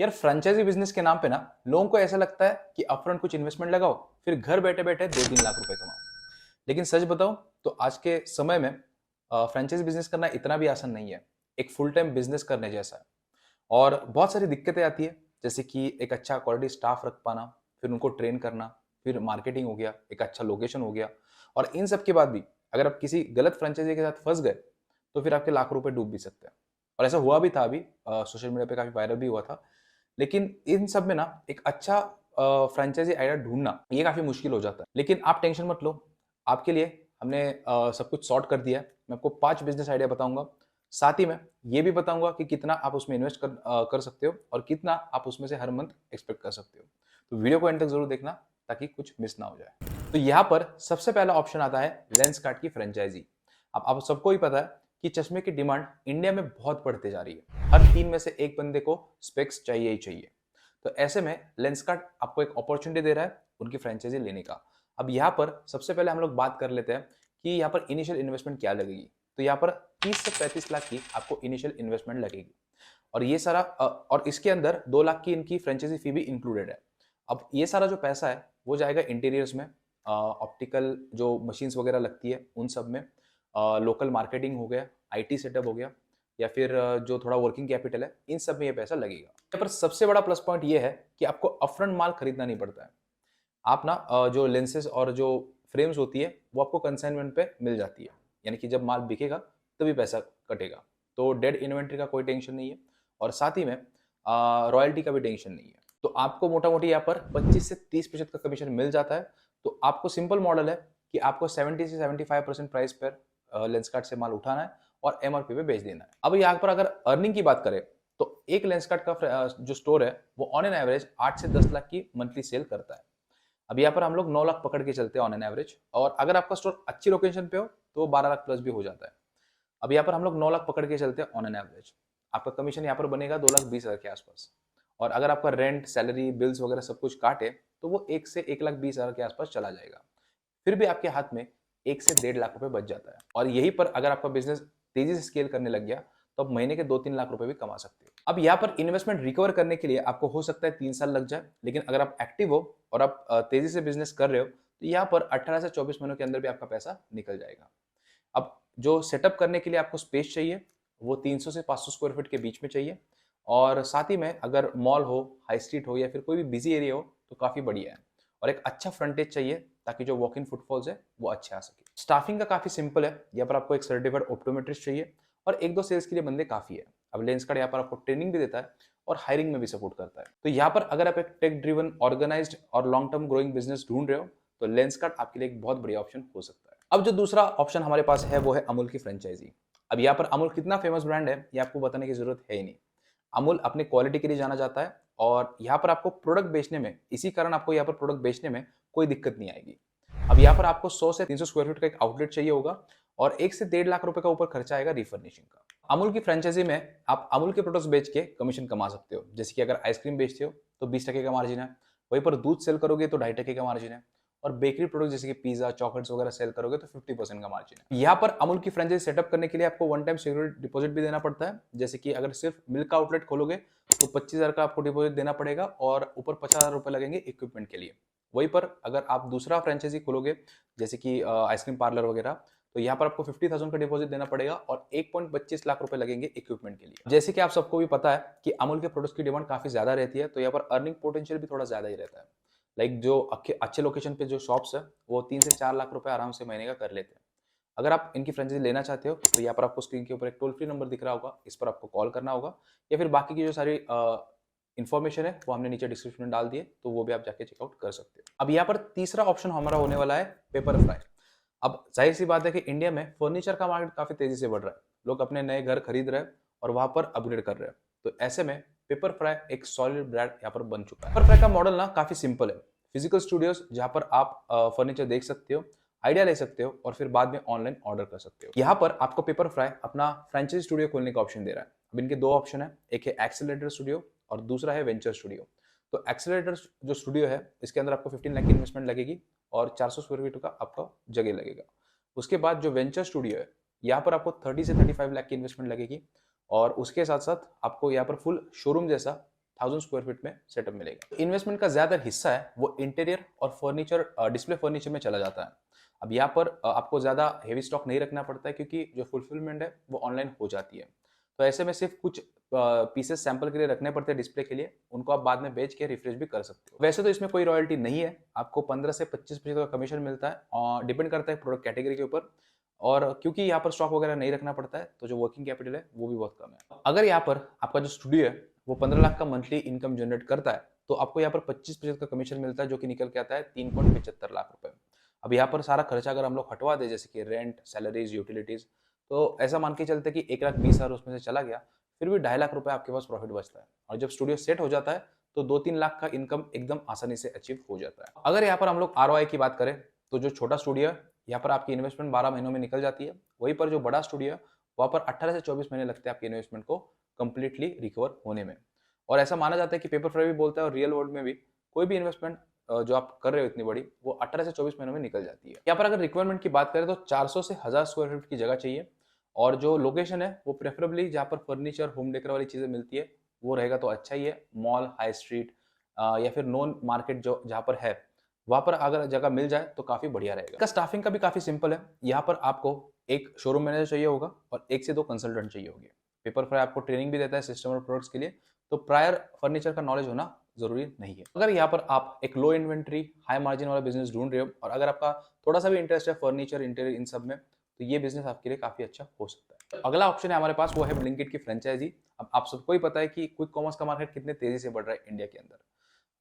यार franchise business के नाम पे ना लोगों को ऐसा लगता है कि अपफ्रंट कुछ इन्वेस्टमेंट लगाओ, फिर घर बैठे बैठे 2-3 लाख रुपए कमाओ। लेकिन सच बताओ तो आज के समय में फ्रेंचाइजी बिजनेस करना इतना भी आसान नहीं है। एक फुल टाइम बिजनेस करने जैसा है। और बहुत सारी दिक्कतें आती है, जैसे कि एक अच्छा क्वालिटी स्टाफ रख पाना, फिर उनको ट्रेन करना, फिर मार्केटिंग हो गया, एक अच्छा लोकेशन हो गया। और इन सब के बाद भी अगर आप किसी गलत फ्रेंचाइजी के साथ फंस गए तो फिर आपके लाख रुपए डूब भी सकते हैं। और ऐसा हुआ भी था, अभी सोशल मीडिया पे काफी वायरल भी हुआ था। लेकिन इन सब में ना एक अच्छा फ्रेंचाइजी आइडिया ढूंढना ये काफी मुश्किल हो जाता है। लेकिन आप टेंशन मत लो, आपके लिए हमने सब कुछ सॉर्ट कर दिया है। मैं आपको 5 बिजनेस आइडिया बताऊंगा, साथ ही में ये भी बताऊंगा कि कितना आप उसमें इन्वेस्ट कर सकते हो और कितना आप उसमें से हर मंथ एक्सपेक्ट कर सकते हो। तो वीडियो को एंड तक जरूर देखना ताकि कुछ मिस ना हो जाए। तो यहाँ पर सबसे पहला ऑप्शन आता है लेंसकार्ट की फ्रेंचाइजी। अब आप सबको ही पता है कि चश्मे की डिमांड इंडिया में बहुत बढ़ते जा रही है। हर 3 में से एक बंदे को स्पेक्स चाहिए ही चाहिए। तो ऐसे में लेंसकार्ट आपको एक अपॉर्चुनिटी दे रहा है उनकी फ्रेंचाइजी लेने का। अब यहाँ पर सबसे पहले हम लोग बात कर लेते हैं कि यहाँ पर इनिशियल इन्वेस्टमेंट क्या लगेगी। तो यहाँ पर 30 से 35 लाख की आपको इनिशियल इन्वेस्टमेंट लगेगी। और ये सारा और इसके अंदर 2 लाख की इनकी फ्रेंचाइजी फी भी इंक्लूडेड है। अब ये सारा जो पैसा है वो जाएगा इंटीरियर्स में, ऑप्टिकल जो मशीन्स वगैरह लगती है उन सब में, लोकल मार्केटिंग हो गया, आईटी सेटअप हो गया, या फिर जो थोड़ा वर्किंग कैपिटल है, इन सब में ये पैसा लगेगा। यहाँ पर सबसे बड़ा प्लस पॉइंट ये है कि आपको अपफ्रंट माल खरीदना नहीं पड़ता है। आप ना जो लेंसेज और जो फ्रेम्स होती है वो आपको कंसाइनमेंट पे मिल जाती है, यानी कि जब माल बिकेगा तभी पैसा कटेगा। तो डेड इन्वेंट्री का कोई टेंशन नहीं है, और साथ ही में रॉयल्टी का भी टेंशन नहीं है। तो आपको मोटा मोटी यहाँ पर 25 से 30% का कमीशन मिल जाता है। तो आपको सिंपल मॉडल है कि आपको 70 से 75% प्राइस पर लेंसकार्ट से माल उठाना है और एमआरपी पे बेच देना है। अब यहाँ पर अगर अर्निंग की बात करें तो एक लेंसकार्ट का जो स्टोर है वो ऑन एन एवरेज 8 से 10 लाख की मंथली सेल करता है। अब यहाँ पर हम लोग 9 लाख पकड़ के चलते हैं ऑन एन एवरेज, और अगर आपका स्टोर अच्छी लोकेशन पे हो तो 12 लाख प्लस भी हो जाता है। अब यहाँ पर हम लोग 9 लाख पकड़ के चलते हैं ऑन एन एवरेज। आपका कमीशन यहाँ पर बनेगा 2,20,000 के आसपास। और अगर आपका रेंट, सैलरी, बिल्स वगैरह सब कुछ काटे तो वो 1 से 1,20,000 के आसपास चला जाएगा। फिर भी आपके हाथ में 1 से 1.5 लाख रुपए बच जाता है। और यही पर अगर आपका बिजनेस तेजी से स्केल करने लग गया तो आप महीने के 2-3 लाख रुपए भी कमा सकते हो। अब यहाँ पर इन्वेस्टमेंट रिकवर करने के लिए आपको हो सकता है 3 साल लग जाए, लेकिन अगर आप एक्टिव हो और आप तेजी से बिजनेस कर रहे हो तो यहाँ पर 18 से 24 महीनों के अंदर भी आपका पैसा निकल जाएगा। अब जो सेटअप करने के लिए आपको स्पेस चाहिए वो 300 से 500 स्क्वायर फीट के बीच में चाहिए। और साथ ही में अगर मॉल हो, हाई स्ट्रीट हो, या फिर कोई भी बिजी एरिया हो तो काफ़ी बढ़िया है। और एक अच्छा फ्रंटेज चाहिए ताकि जो वॉक इन फुटफॉल्स है वो अच्छे आ सके। स्टाफिंग का काफ़ी सिंपल है, यहाँ पर आपको एक सर्टिफाइड ऑप्टोमेट्रिस्ट चाहिए और 1-2 सेल्स के लिए बंदे काफ़ी है। अब लेंसकार्ट यहाँ पर आपको ट्रेनिंग भी देता है और हायरिंग में भी सपोर्ट करता है। तो यहाँ पर अगर आप एक टेक ड्रिवन, ऑर्गेनाइज्ड और लॉन्ग टर्म ग्रोइंग बिजनेस ढूंढ रहे हो तो लेंसकार्ट आपके लिए एक बहुत बढ़िया ऑप्शन हो सकता है। अब जो दूसरा ऑप्शन हमारे पास है वो है अमूल की फ्रेंचाइजी। अब यहाँ पर अमूल कितना फेमस ब्रांड है ये आपको बताने की जरूरत है ही नहीं। अमूल अपने क्वालिटी के लिए जाना जाता है, और यहाँ पर आपको प्रोडक्ट बेचने में, इसी कारण आपको यहाँ पर प्रोडक्ट बेचने में कोई दिक्कत नहीं आएगी। अब यहाँ पर आपको 100 से 300 स्क्वायर फीट का एक आउटलेट चाहिए होगा और 1 से 1.5 लाख रुपए का ऊपर खर्चा आएगा रिफर्निशिंग का। अमूल की फ्रेंचाइजी में आप अमूल के प्रोडक्ट्स बेच के कमीशन कमा सकते हो। जैसे कि अगर आइसक्रीम बेचते हो तो 20% का मार्जिन है, वहीं पर दूध सेल करोगे तो 2.5% का मार्जिन है, और बेकरी प्रोडक्ट जैसे कि पिज्जा, चॉकलेट्स वगैरह सेल करोगे तो 50% का मार्जिन है। यहाँ पर अमूल की फ्रेंचाइजी सेटअप करने के लिए आपको वन टाइम सिक्योरिटी डिपॉजिट भी देना पड़ता है। जैसे कि अगर सिर्फ मिल्क का आउटलेट खोलोगे तो 25,000 का आपको डिपॉजिट देना पड़ेगा और ऊपर 50,000 रुपए लगेंगे इक्विपमेंट के लिए। वहीं पर अगर आप दूसरा फ्रेंचाइजी खोलोगे जैसे कि आइसक्रीम पार्लर वगैरह, तो यहाँ पर आपको 50,000 का डिपॉजिट देना पड़ेगा और 1.25 लाख रुपए लगेंगे इक्विपमेंट के लिए। जैसे कि आप सबको भी पता है कि अमूल के प्रोडक्ट्स की डिमांड काफी ज्यादा रहती है, तो यहाँ पर अर्निंग पोटेंशियल भी थोड़ा ज्यादा ही रहता है। लाइक जो अच्छे लोकेशन पे जो शॉप्स है वो 3 से 4 लाख रुपए आराम से महीने का कर लेते हैं। अगर आप इनकी फ्रेंचाइजी लेना चाहते हो तो यहाँ पर आपको स्क्रीन के ऊपर एक टोल फ्री नंबर दिख रहा होगा, इस पर आपको कॉल करना होगा, या फिर बाकी की जो सारी इन्फॉर्मेशन है वो हमने नीचे डिस्क्रिप्शन में डाल दिए, तो वो भी आप जाके चेकआउट कर सकते हो। अब यहाँ पर तीसरा ऑप्शन हमारा होने वाला है पेपर फ्राई। अब जाहिर सी बात है कि इंडिया में फर्नीचर का मार्केट काफी तेजी से बढ़ रहा है, लोग अपने नए घर खरीद रहे हैं और वहां पर अपग्रेड कर रहे हैं। तो ऐसे में पेपर फ्राई एक सॉलिड ब्रांड यहाँ पर बन चुका है। पेपर फ्राई का मॉडल ना काफी सिंपल है। फिजिकल स्टूडियोज जहां पर आप फर्नीचर देख सकते हो, आइडिया ले सकते हो और फिर बाद में ऑनलाइन ऑर्डर कर सकते हो। यहाँ पर आपको पेपर फ्राई अपना फ्रेंचाइजी स्टूडियो खोलने का ऑप्शन दे रहा है। अब इनके 2 ऑप्शन है, एक है एक्सेलरेटर स्टूडियो और दूसरा है वेंचर स्टूडियो। तो एक्सेलरेटर जो स्टूडियो है इसके अंदर आपको 15 लाख की इन्वेस्टमेंट लगेगी और 400 स्क्वायर फीट का आपका जगह लगेगा। उसके बाद जो वेंचर स्टूडियो है यहाँ पर आपको 30 से 35 लाख की इन्वेस्टमेंट लगेगी, और उसके साथ साथ आपको यहाँ पर फुल शोरूम जैसा 1000 स्क्वायर फीट में सेटअप मिलेगा। इन्वेस्टमेंट का ज्यादातर हिस्सा है वो इंटीरियर और फर्नीचर, डिस्प्ले फर्नीचर में चला जाता है। अब यहाँ पर आपको ज्यादा हेवी स्टॉक नहीं रखना पड़ता है क्योंकि जो फुलफिलमेंट है वो ऑनलाइन हो जाती है। तो ऐसे में सिर्फ कुछ पीसेस सैंपल के लिए रखने पड़ते हैं डिस्प्ले के लिए, उनको आप बाद में बेच के रिफ्रेश भी कर सकते हो। वैसे तो इसमें कोई रॉयल्टी नहीं है, आपको 15 से 25% का कमीशन मिलता है और डिपेंड करता है प्रोडक्ट कैटेगरी के ऊपर। और क्योंकि यहाँ पर स्टॉक वगैरह नहीं रखना पड़ता है तो जो वर्किंग कैपिटल है वो भी बहुत कम है। अगर यहाँ पर आपका जो स्टूडियो है वो 15 लाख का मंथली इनकम जनरेट करता है तो आपको यहाँ पर 25% का कमीशन मिलता है, जो कि निकल के आता है 3.75 लाख रुपए। अब यहाँ पर सारा खर्चा अगर हम लोग हटवा दे, जैसे कि रेंट, सैलरीज, यूटिलिटीज, तो ऐसा मान के चलते कि 1,20,000 उसमें से चला गया, फिर भी 2.5 लाख रुपए आपके पास प्रॉफिट बचता है। और जब स्टूडियो सेट हो जाता है तो 2-3 लाख का इनकम एकदम आसानी से अचीव हो जाता है। अगर यहाँ पर हम लोग ROI की बात करें तो जो छोटा स्टूडियो है यहाँ पर आपकी इन्वेस्टमेंट 12 महीनों में निकल जाती है, वहीं पर जो बड़ा स्टूडियो है वहाँ पर 18 से 24 महीने लगते हैं आपकी इन्वेस्टमेंट को कंप्लीटली रिकवर होने में। और ऐसा माना जाता है कि पेपर फ्राई भी बोलता है और रियल वर्ल्ड में भी कोई भी इन्वेस्टमेंट जो आप कर रहे हो इतनी बड़ी, वो 18 से 24 महीनों में निकल जाती है। यहाँ पर अगर रिक्वायरमेंट की बात करें तो 400 से 1000 स्क्वायर फीट की जगह चाहिए और जो लोकेशन है वो प्रेफरेबली जहाँ पर फर्नीचर, होम डेकोर वाली चीजें मिलती है वो रहेगा तो अच्छा ही है। मॉल, हाई स्ट्रीट या फिर नॉन मार्केट जो जहाँ पर है वहां पर अगर जगह मिल जाए तो काफी बढ़िया रहेगा। इसका स्टाफिंग का भी काफी सिंपल है, यहाँ पर आपको एक शोरूम मैनेजर चाहिए होगा और 1 से 2 कंसल्टेंट चाहिए होंगे। पेपर फ्राई आपको ट्रेनिंग भी देता है सिस्टम और प्रोडक्ट्स के लिए, तो प्रायर फर्नीचर का नॉलेज होना जरूरी नहीं है। अगर यहाँ पर आप एक लो इन्वेंट्री, हाई मार्जिन वाला बिजनेस ढूंढ रहे हो और अगर आपका थोड़ा सा भी इंटरेस्ट है फर्नीचर, इंटीरियर, इन सब में, तो ये बिजनेस आपके लिए काफी अच्छा हो सकता है। अगला ऑप्शन है हमारे पास, वो है ब्लिंकिट की फ्रेंचाइजी। अब आप सबको ही पता है कि क्विक कॉमर्स का मार्केट कितने तेजी से बढ़ रहा है इंडिया के अंदर।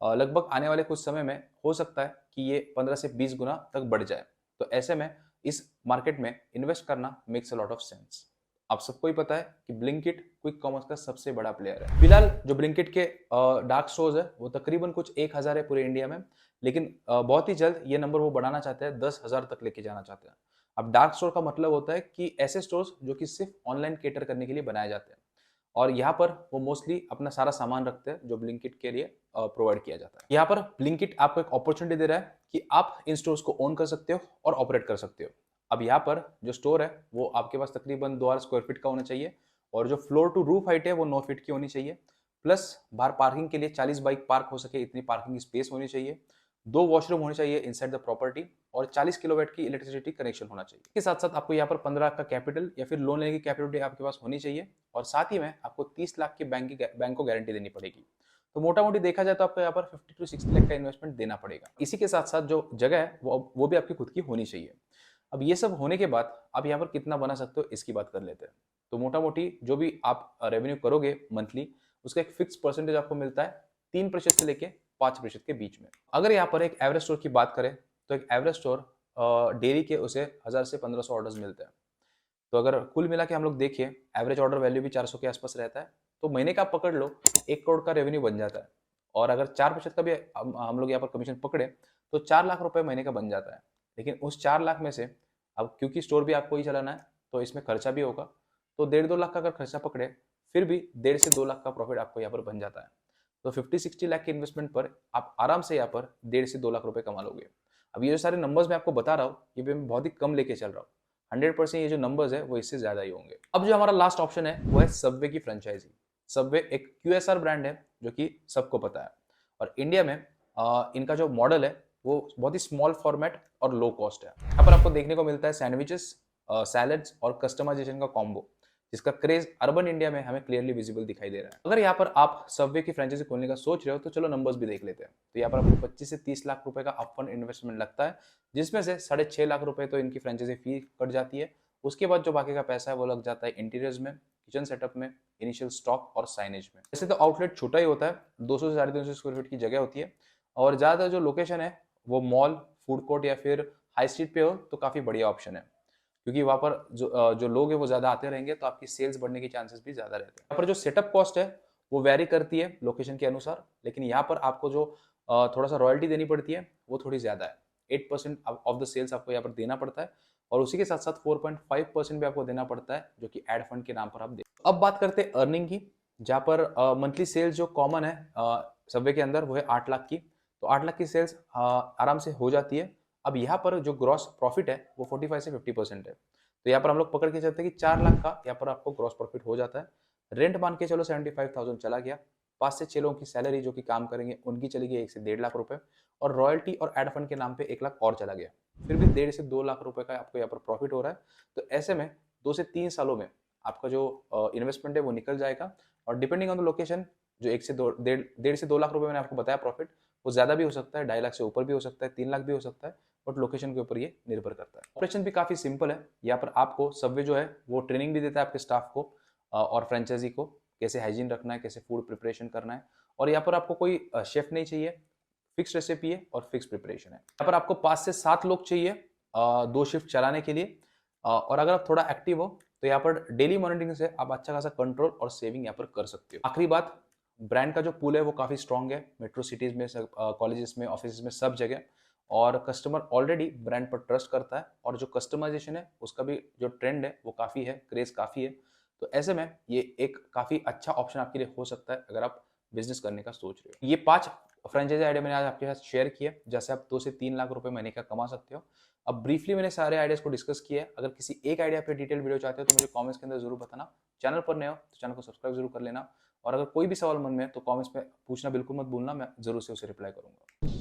लगभग आने वाले कुछ समय में हो सकता है कि ये 15 से 20 गुना तक बढ़ जाए। तो ऐसे में इस मार्केट में इन्वेस्ट करना makes a lot of sense. आप सबको ही पता है कि ब्लिंकिट क्विक कॉमर्स का सबसे बड़ा प्लेयर है। फिलहाल जो ब्लिंकिट के डार्क स्टोर्स है वो तकरीबन कुछ 1000 है पूरे इंडिया में, लेकिन बहुत ही जल्द ये नंबर वो बढ़ाना चाहते हैं, 10,000 तक लेके जाना चाहते हैं। अब डार्क स्टोर का मतलब होता है कि ऐसे स्टोर्स जो कि सिर्फ ऑनलाइन केटर करने के लिए बनाए जाते हैं और यहाँ पर वो मोस्टली अपना सारा सामान रखते हैं जो ब्लिंकिट के लिए प्रोवाइड किया जाता है। यहाँ पर ब्लिंकिट आपको एक अपॉर्चुनिटी दे रहा है कि आप इन स्टोर्स को ओन कर सकते हो और ऑपरेट कर सकते हो। अब यहाँ पर जो स्टोर है वो आपके पास तकरीबन 2000 स्क्वायर फीट का होना चाहिए और जो फ्लोर टू रूफ हाइट है वो 9 फीट की होनी चाहिए, प्लस बाहर पार्किंग के लिए 40 बाइक पार्क हो सके इतनी पार्किंग स्पेस होनी चाहिए, 2 वॉशरूम होने चाहिए इनसाइड द प्रॉपर्टी और 40 किलोवाट की इलेक्ट्रिसिटी कनेक्शन होना चाहिए। इसके साथ साथ आपको यहाँ पर 15 लाख का कैपिटल या फिर लोन लेने की कैपेबिलिटी आपके पास होनी चाहिए और साथ ही में आपको 30 लाख की बैंक को गारंटी देनी पड़ेगी। तो मोटा मोटी देखा जाए तो आपको यहाँ पर 50 to 60 लाख का इन्वेस्टमेंट देना पड़ेगा। इसी के साथ साथ जो जगह है वो भी आपकी खुद की होनी चाहिए। अब ये सब होने के बाद आप यहाँ पर कितना बना सकते हो इसकी बात कर लेते हैं। तो मोटा मोटी जो भी आप रेवेन्यू करोगे मंथली, उसका एक फिक्स परसेंटेज आपको मिलता है 3% से लेके 5% के बीच में। अगर यहाँ पर एक एवरेज स्टोर की बात करें तो एक एवरेज स्टोर डेली के उसे 1000 से 1500 ऑर्डर्स मिलते हैं। तो अगर कुल मिला के हम लोग देखिए एवरेज ऑर्डर वैल्यू भी 400 के आसपास रहता है, तो महीने का आप पकड़ लो 1 करोड़ का रेवेन्यू बन जाता है। और अगर 4% का भी हम लोग यहाँ पर कमीशन पकड़े तो 4 लाख रुपए महीने का बन जाता है। लेकिन उस 4 लाख में से अब क्योंकि स्टोर भी आपको ही चलाना है तो इसमें खर्चा भी होगा, तो 1.5-2 लाख का अगर खर्चा पकड़े फिर भी 1.5 से 2 लाख का प्रॉफिट आपको यहाँ पर बन जाता है। तो 50-60 लाख के इन्वेस्टमेंट पर आप आराम से यहाँ पर 1.5 से 2 लाख रुपए कमा लोगे। अब ये जो सारे नंबर्स मैं आपको बता रहा हूँ ये भी मैं बहुत ही कम लेके चल रहा हूँ, 100% ये जो नंबर्स है वो इससे ज्यादा ही होंगे। अब जो हमारा लास्ट ऑप्शन है वो है सबवे की फ्रेंचाइजी। सबवे एक QSR ब्रांड है जो कि सबको पता है और इंडिया में इनका जो मॉडल है वो बहुत ही स्मॉल फॉर्मेट और लो कॉस्ट है। यहाँ पर आपको देखने को मिलता है सैंडविचेस, सैलड्स और कस्टमाइजेशन का कॉम्बो, जिसका क्रेज अर्बन इंडिया में हमें क्लियरली विजिबल दिखाई दे रहा है। अगर यहाँ पर आप सबवे की फ्रेंचाइजी खोलने का सोच रहे हो तो चलो नंबर्स भी देख लेते हैं। तो यहाँ पर आपको 25 से 30 लाख रुपए का अपफ्रंट इन्वेस्टमेंट लगता है, जिसमें से 6.5 लाख रुपए तो इनकी फ्रेंचाइजी फी कट जाती है। उसके बाद जो बाकी का पैसा है वो लग जाता है इंटीरियर्स में, किचन सेटअप में, इनिशियल स्टॉक और साइनेज में। वैसे तो आउटलेट छोटा ही होता है, 200 से 350 स्क्वायर फीट की जगह होती है और ज्यादातर जो लोकेशन है वो मॉल, फूड कोर्ट या फिर हाई स्ट्रीट पे हो तो काफी बढ़िया ऑप्शन है, क्योंकि वहाँ पर जो लोग हैं वो ज्यादा आते रहेंगे तो आपकी सेल्स बढ़ने के चांसेस भी ज्यादा रहते हैं। यहाँ पर जो सेटअप कॉस्ट है वो वेरी करती है लोकेशन के अनुसार, लेकिन यहाँ पर आपको जो थोड़ा सा रॉयल्टी देनी पड़ती है वो थोड़ी ज्यादा है। 8% ऑफ द सेल्स आपको यहाँ पर देना पड़ता है और उसी के साथ साथ 4.5% भी आपको देना पड़ता है जो कि एड फंड के नाम पर आप दे। अब बात करते हैं अर्निंग की, जहाँ पर मंथली सेल्स जो कॉमन है सबवे के अंदर वो है 8 लाख की। तो 8 लाख की सेल्स आराम से हो जाती है। अब यहाँ पर जो ग्रॉस प्रॉफिट है वो 45 से 50% है। तो यहाँ पर हम लोग पकड़ के चलते हैं कि 4 लाख का यहाँ पर आपको ग्रॉस प्रॉफिट हो जाता है। रेंट मान के चलो 75,000 चला गया, 5 से 6 लोगों की सैलरी जो कि काम करेंगे उनकी चली गई 1 से 1.5 लाख रुपए, और रॉयल्टी और एड फंड के नाम पे 1 लाख और चला गया। फिर भी 1.5 से 2 लाख रुपए का आपको यहाँ पर प्रॉफिट हो रहा है। तो ऐसे में 2 से 3 सालों में आपका जो इन्वेस्टमेंट है वो निकल जाएगा, और डिपेंडिंग ऑन द लोकेशन जो 1 से 2 डेढ़ से 2 लाख रुपए मैंने आपको बताया प्रॉफिट, वो ज़्यादा भी हो सकता है, 2.5 लाख से ऊपर भी हो सकता है, 3 लाख भी हो सकता है, बट लोकेशन के ऊपर ये निर्भर करता है। ऑपरेशन भी काफ़ी सिंपल है। यहाँ पर आपको सबवे जो है वो ट्रेनिंग भी देता है आपके स्टाफ को और फ्रेंचाइजी को, कैसे हाइजीन रखना है, कैसे फूड प्रिपरेशन करना है। और यहाँ पर आपको कोई शेफ नहीं चाहिए, फिक्स रेसिपी है और फिक्स प्रिपरेशन है। यहाँ पर आपको 5 से 7 लोग चाहिए 2 शिफ्ट चलाने के लिए, और अगर आप थोड़ा एक्टिव हो तो यहाँ पर डेली मॉनिटरिंग से आप अच्छा खासा कंट्रोल और सेविंग यहाँ पर कर सकते हो। आखिरी बात, ब्रांड का जो पूल है वो काफ़ी स्ट्रॉन्ग है, मेट्रो सिटीज़ में, कॉलेजेस में, ऑफिस में, सब जगह, और कस्टमर ऑलरेडी ब्रांड पर ट्रस्ट करता है, और जो कस्टमाइजेशन है उसका भी जो ट्रेंड है वो काफ़ी है, क्रेज काफ़ी है। तो ऐसे में ये एक काफ़ी अच्छा ऑप्शन आपके लिए हो सकता है अगर आप बिजनेस करने का सोच रहे हो। ये 5 फ्रेंचाइजी आइडिया मैंने आज आपके साथ शेयर किया, जैसे आप 2 से 3 लाख रुपए महीने का कमा सकते हो। अब ब्रीफली मैंने सारे आइडियाज को डिस्कस किया है। अगर किसी एक आइडिया पे डिटेल वीडियो चाहते हो तो मुझे कमेंट्स के अंदर जरूर बताना। चैनल पर नए हो तो चैनल को सब्सक्राइब जरूर कर लेना, और अगर कोई भी सवाल मन में है तो कमेंट्स में पूछना बिल्कुल मत भूलना, मैं जरूर से उसे रिप्लाई करूंगा।